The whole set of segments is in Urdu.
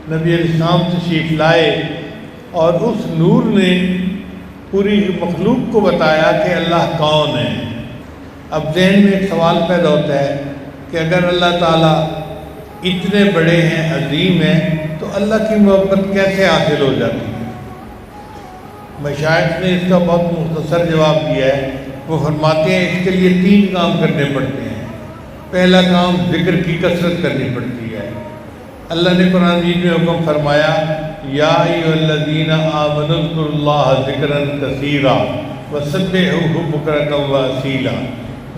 نبی علیہ السلام تشریف لائے اور اس نور نے پوری مخلوق کو بتایا کہ اللہ کون ہے۔ اب ذہن میں ایک سوال پیدا ہوتا ہے کہ اگر اللہ تعالیٰ اتنے بڑے ہیں، عظیم ہیں، تو اللہ کی محبت کیسے حاصل ہو جاتی ہے؟ مشائخ نے اس کا بہت مختصر جواب دیا ہے۔ وہ فرماتے ہیں اس کے لیے 3 کام کرنے پڑتے ہیں۔ پہلا کام ذکر کی کثرت کرنی پڑتی ہے۔ اللہ نے قرآن مجید میں حکم فرمایا یا ایھا الذین آمنوا اذکروا اللہ ذکرا کثیرا وسبحوہ بکرۃ واصیلا۔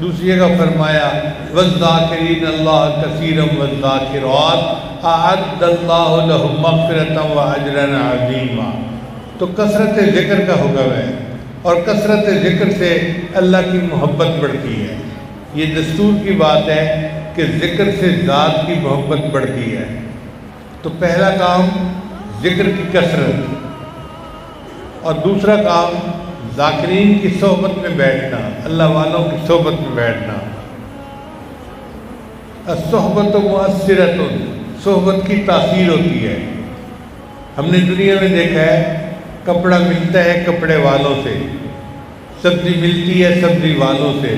دوسری جگہ فرمایا والذاکرین اللہ کثیرا والذاکرات اعد اللہ لہم مغفرۃ واجرا عظیما۔ تو کثرت ذکر کا حکم ہے، اور کثرت ذکر سے اللہ کی محبت بڑھتی ہے۔ یہ دستور کی بات ہے کہ ذکر سے ذات کی محبت بڑھتی ہے۔ تو پہلا کام ذکر کی کثرت، اور دوسرا کام ذاکرین کی صحبت میں بیٹھنا، اللہ والوں کی صحبت میں بیٹھنا۔ الصحبت مؤثرۃ، صحبت کی تاثیر ہوتی ہے۔ ہم نے دنیا میں دیکھا ہے کپڑا ملتا ہے کپڑے والوں سے، سبزی ملتی ہے سبزی والوں سے،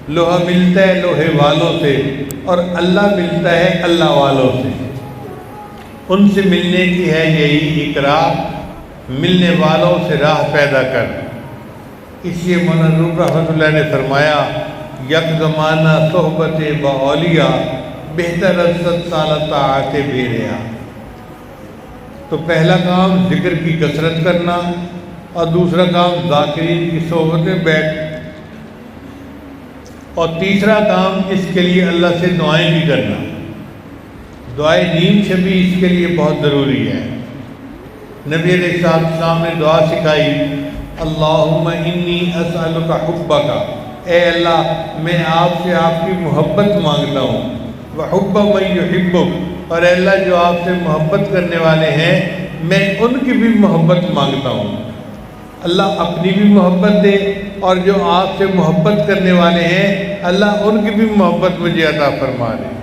لوہا ملتا ہے لوہے والوں سے، اور اللہ ملتا ہے اللہ والوں سے۔ ان سے ملنے کی ہے یہی اقرار، ملنے والوں سے راہ پیدا کر۔ اس لیے مولانا روم رحمۃ اللہ نے فرمایا یک زمانہ صحبت با اولیاء بہتر از 100 سالہ طاعت بے ریا۔ تو پہلا کام ذکر کی کثرت کرنا، اور دوسرا کام ذاکرین کی صحبت میں بیٹھ، اور تیسرا کام اس کے لیے اللہ سے دعائیں بھی کرنا۔ دعائے نیم شبی اس کے لیے بہت ضروری ہے۔ نبی علیہ السلام نے دعا سکھائی اللہم انی اسألک حبک، اے اللہ میں آپ سے آپ کی محبت مانگتا ہوں، وحب من یحبک، اور اے اللہ جو آپ سے محبت کرنے والے ہیں میں ان کی بھی محبت مانگتا ہوں۔ اللہ اپنی بھی محبت دے، اور جو آپ سے محبت کرنے والے ہیں اللہ ان کی بھی محبت مجھے عطا فرما دے۔